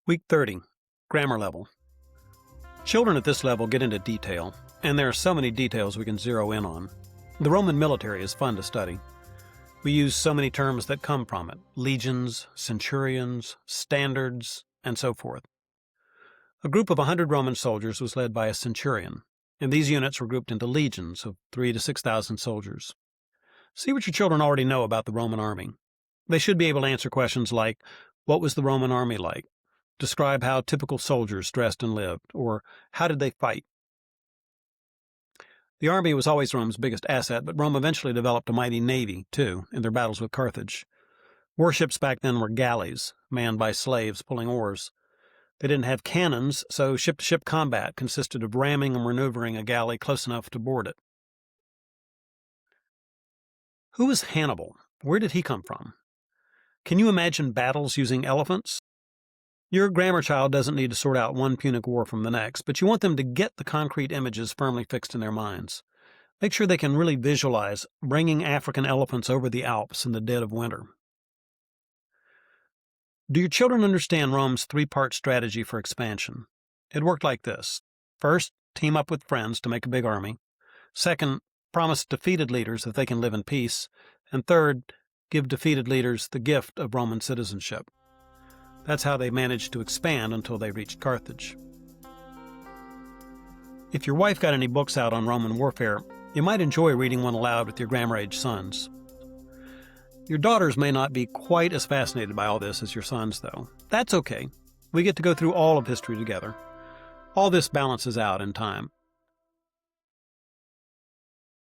Week 30, Grammar Level. Children at this level get into detail, and there are so many details we can zero in on. The Roman military is fun to study. We use so many terms that come from it: legions, centurions, standards, and so forth. A group of 100 Roman soldiers was led by a centurion, and these units were grouped into legions of 3,000 to 6,000 soldiers. See what your children already know about the Roman army. They should be able to answer questions like, what was the Roman army like? Describe how typical soldiers dressed and lived, or how did they fight? The army was always Rome's biggest asset, but Rome eventually developed a mighty navy, too, in their battles with Carthage. Warships back then were galleys, manned by slaves pulling oars. They didn't have cannons, so ship-to-ship combat consisted of ramming and maneuvering a galley close enough to board it. Who was Hannibal? Where did he come from? Can you imagine battles using elephants? Your grammar child doesn't need to sort out one Punic War from the next, but you want them to get the concrete images firmly fixed in their minds. Make sure they can really visualize bringing African elephants over the Alps in the dead of winter. Do your children understand Rome's three-part strategy for expansion? It worked like this. First, team up with friends to make a big army. Second, promise defeated leaders that they can live in peace. And third, give defeated leaders the gift of Roman citizenship. That's how they managed to expand until they reached Carthage. If your wife got any books out on Roman warfare, you might enjoy reading one aloud with your grammar-age sons. Your daughters may not be quite as fascinated by all this as your sons, though. That's okay. We get to go through all of history together. All this balances out in time.